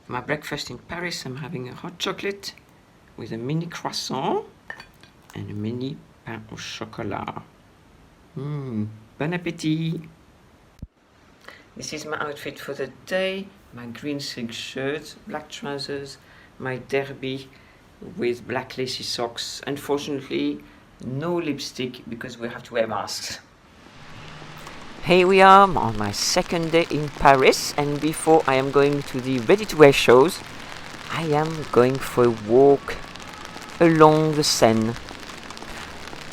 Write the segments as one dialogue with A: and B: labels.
A: my breakfast in Paris, I'm having a hot chocolate with a mini croissant and a mini pain au chocolat. Bon appétit! This is my outfit for the day. My green silk shirt, black trousers, my derby with black lacy socks. Unfortunately, no lipstick because we have to wear masks. Here we are on my second day in Paris, and before I am going to the ready-to-wear shows, I am going for a walk along the Seine.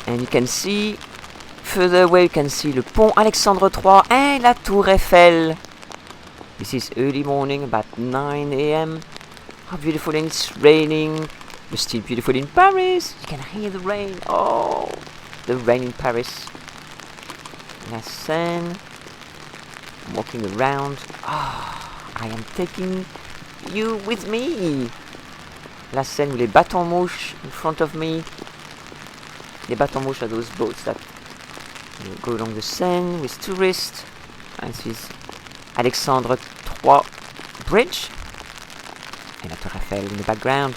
A: And you can see, further away you can see le Pont Alexandre III and la Tour Eiffel. This is early morning, about 9 a.m. How beautiful, and it's raining. But still beautiful in Paris. You can hear the rain. Oh, the rain in Paris. La Seine. I'm walking around. I am taking you with me. La Seine with les bâtons mouches in front of me. Les bâtons mouches are those boats that go along the Seine with tourists. And this is Alexandre III Bridge. And la Tour Eiffel in the background.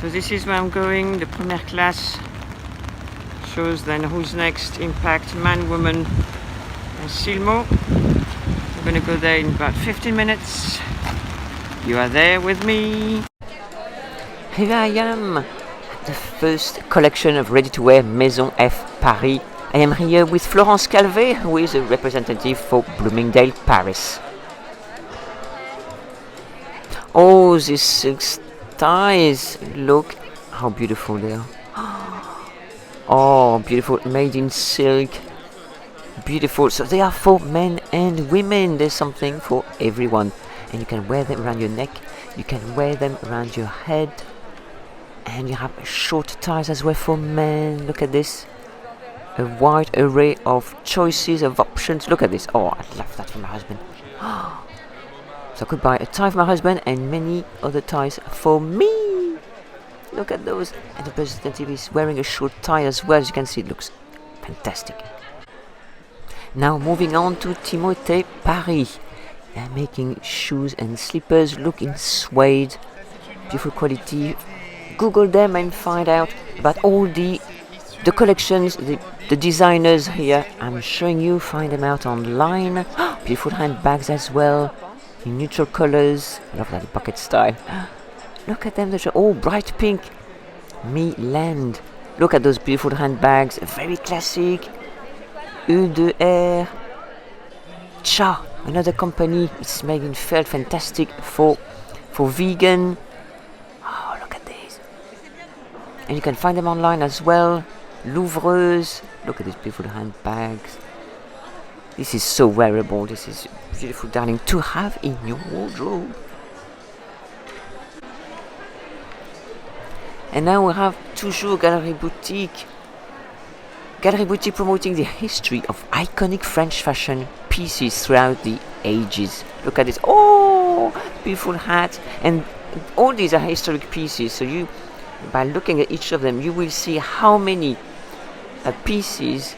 A: So this is where I'm going. The première classe shows then Who's Next, Impact, Man, Woman, and Silmo. I'm going to go there in about 15 minutes. You are there with me. Here I am at the first collection of ready-to-wear Maison F Paris. I am here with Florence Calvet, who is a representative for Bloomingdale, Paris. Oh, these silk ties, look how beautiful they are. Oh, beautiful, made in silk. Beautiful. So they are for men and women. There's something for everyone. And you can wear them around your neck. You can wear them around your head. And you have short ties as well for men. Look at this. A wide array of choices, of options. Look at this. Oh, I love that for my husband. So I could buy a tie for my husband and many other ties for me. Look at those. And the representative is wearing a short tie as well. As you can see, it looks fantastic. Now moving on to Timothée Paris. They're making shoes and slippers. Look in suede. Beautiful quality. Google them and find out about all the collections, the designers here. I'm showing you. Find them out online. Beautiful handbags as well. In neutral colors. I love that pocket style. Look at them. They're all bright pink. Milan. Look at those beautiful handbags. Very classic. E2R. Cha, another company. It's made in felt. Fantastic for vegan. Oh, look at these. And you can find them online as well. Louvreuse. Look at these beautiful handbags. This is so wearable. This is beautiful, darling, to have in your wardrobe. And now we have toujours Galerie Boutique. Galerie Boutique promoting the history of iconic French fashion pieces throughout the ages. Look at this. Oh, beautiful hat. And all these are historic pieces. So you, by looking at each of them, you will see how many pieces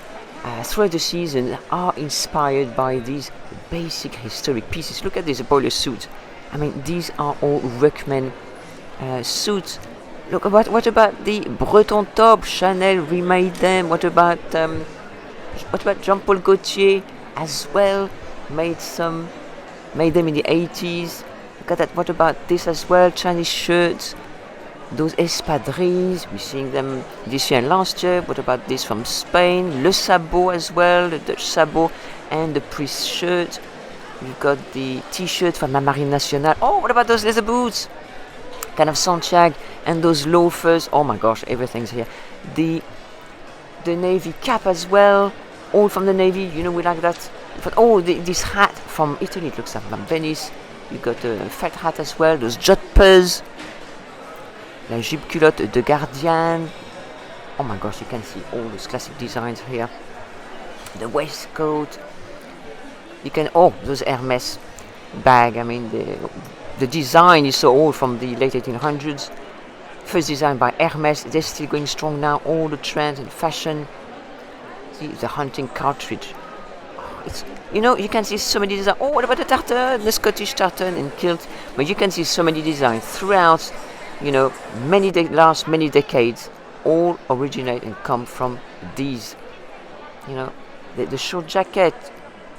A: throughout the season are inspired by these basic historic pieces. Look at this boiler suit. I mean, these are all workmen suits. Look, what about the Breton top? Chanel remade them. What about Jean-Paul Gaultier as well? Made them in the 80s. Look at that. What about this as well? Chinese shirts. Those espadrilles, we're seeing them this year and last year. What about this from Spain? Le Sabot as well, the Dutch Sabot, and the priest shirt. We've got the t-shirt from La Marine Nationale. Oh, what about those leather boots? Kind of Santiago, and those loafers. Oh my gosh, everything's here. The navy cap as well, all from the navy. You know, we like that. But oh, this hat from Italy. It looks like from Venice. You got a felt hat as well. Those jumpers. La jupe culotte de Gardien. Oh my gosh, you can see all those classic designs here. The waistcoat. You can, oh, those Hermes bag. I mean, the design is so old, from the late 1800s. First designed by Hermes. They're still going strong now. All the trends in fashion. See, the hunting cartridge. Oh, it's You know, you can see so many designs. Oh, what about the tartan, the Scottish tartan and kilt? But you can see so many designs throughout, you know, last many decades, all originate and come from these. You know, the short jacket.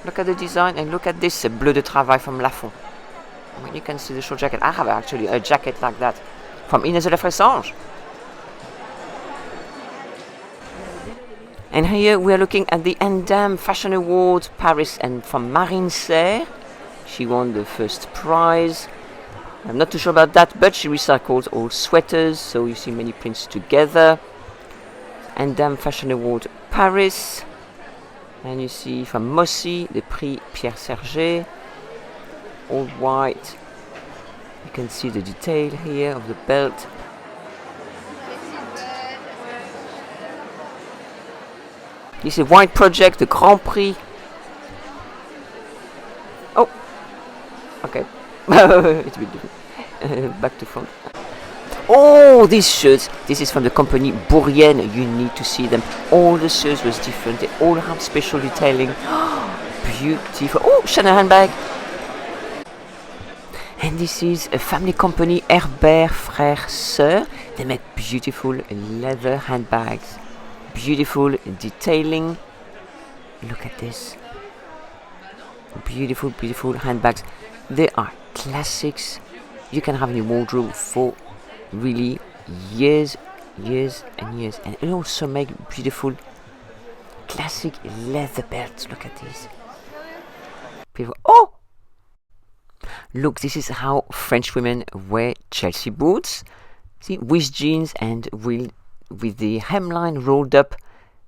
A: Look at the design and look at this bleu de travail from Lafont. I mean, you can see the short jacket. I have actually a jacket like that from Inès de la Fressange. And here we are looking at the ANDAM Fashion Awards Paris, and from Marine Serre. She won the first prize. I'm not too sure about that, but she recycles all sweaters, so you see many prints together. ANDAM Fashion Award Paris. And you see from Mossy, the Prix Pierre Serget. All white. You can see the detail here of the belt. This is a white project, the Grand Prix. Oh, okay. It's a bit different. Back to front. Oh, these shirts. This is from the company Bourrienne. You need to see them. All the shirts was different. They all have special detailing. Beautiful. Oh, Chanel handbag. And this is a family company, Airbear Frères Sœurs. They make beautiful leather handbags. Beautiful detailing. Look at this. Beautiful, beautiful handbags. They are classics. You can have in your wardrobe for really years and years. And it also make beautiful classic leather belts. Look at these. Beautiful. Oh! Look, this is how French women wear Chelsea boots. See, with jeans and with the hemline rolled up,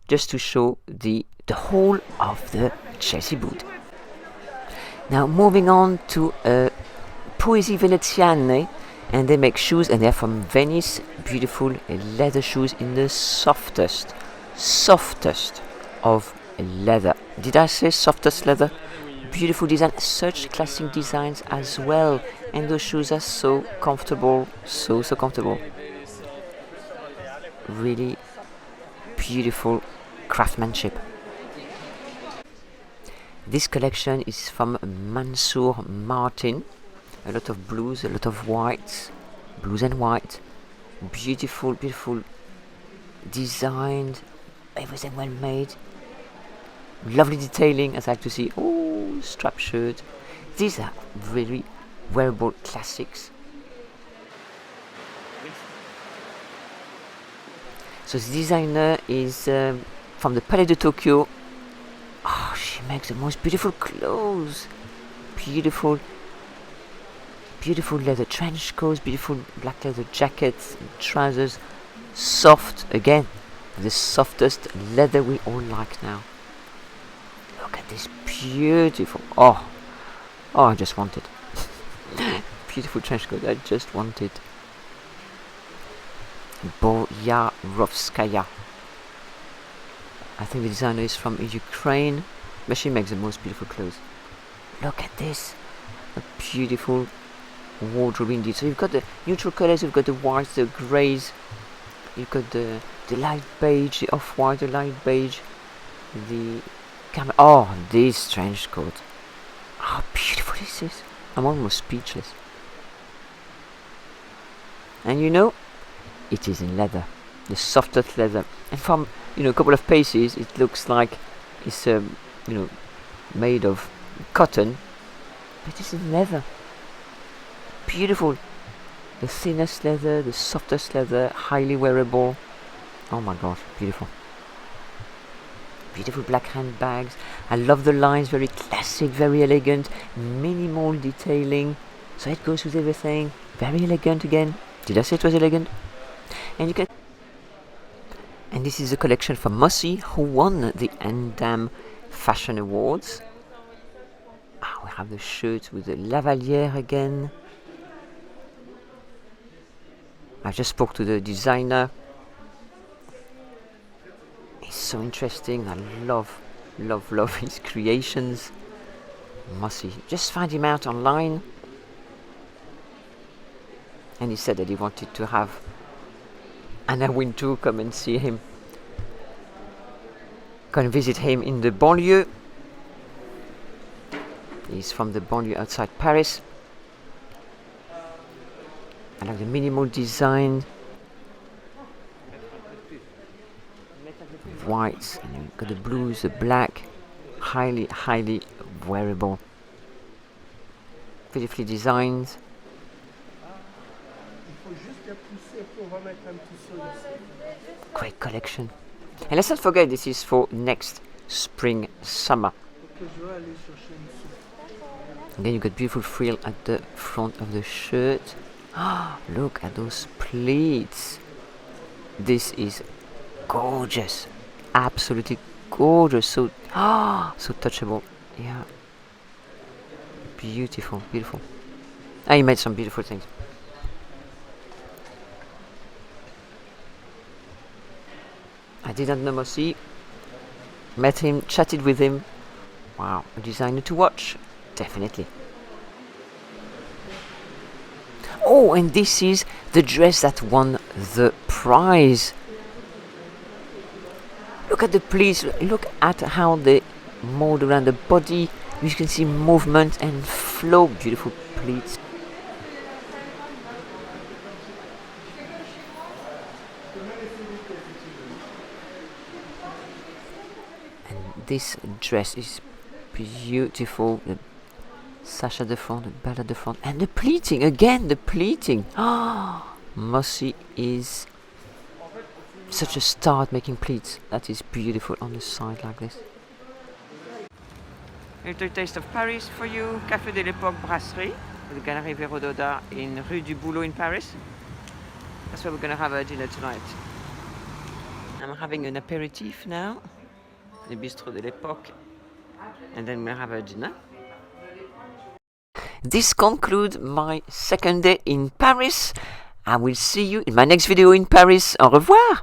A: just to show the whole of the Chelsea boot. Now moving on to Poesie Veneziane, and they make shoes, and they're from Venice. Beautiful leather shoes in the softest of leather. Did I say softest leather? Beautiful design, such classic designs as well, and those shoes are so comfortable, so comfortable. Really beautiful craftsmanship. This collection is from Mansour Martin. A lot of blues, a lot of whites, blues and white. Beautiful, beautiful designed, everything well made. Lovely detailing, as I like to see. Oh, strap shirt. These are really wearable classics. So the designer is from the Palais de Tokyo. Oh, she makes the most beautiful clothes. Beautiful leather trench coats, beautiful black leather jackets, trousers. Soft, again, the softest leather we all like now. Look at this beautiful, oh, I just want it. Beautiful trench coat, I just want it. Boyarovskaya. I think the designer is from Ukraine, but she makes the most beautiful clothes. Look at this, a beautiful wardrobe indeed. So you've got the neutral colors, you've got the whites, the greys, you've got the light beige, the off-white, the light beige, the camera. Oh, this trench coat. How beautiful is this? I'm almost speechless. And you know, it is in leather, the softest leather. And from a couple of paces, it looks like it's made of cotton, but it's in leather. Beautiful, the thinnest leather, the softest leather, highly wearable. Oh my gosh, beautiful. Beautiful black handbags. I love the lines, very classic, very elegant, minimal detailing. So it goes with everything. Very elegant again. Did I say it was elegant? And this is a collection from Mossy, who won the ANDAM Fashion Awards. We have the shirt with the lavalière again. I just spoke to the designer. He's so interesting. I love his creations. Mossy. Just find him out online. And he said that he wanted to have Anna Wintour come and see him. Come and visit him in the banlieue. is from the banlieue outside Paris. I like the minimal design. Whites, and you've got the blues, the black. Highly wearable. Beautifully designed. Great collection. And let's not forget, this is for next spring, summer. Again, you've got beautiful frill at the front of the shirt. Look at those pleats. This is gorgeous. Absolutely gorgeous. So touchable. Yeah. Beautiful. He made some beautiful things. I didn't know Mossy. Met him, chatted with him. Wow, a designer to watch. Definitely. Oh, and this is the dress that won the prize. Look at the pleats. Look at how they mold around the body. You can see movement and flow. Beautiful pleats. And this dress is beautiful. The sash at the front, the belt at the front, and the pleating again. The pleating. Mossy is such a star at making pleats. That is beautiful on the side like this. A little taste of Paris for you. Café de l'Époque Brasserie, the Galerie Vérododa in Rue du Boulot in Paris. That's where we're going to have our dinner tonight. I'm having an aperitif now, the Bistrot de l'Époque, and then we'll have our dinner. This concludes my second day in Paris. I will see you in my next video in Paris. Au revoir!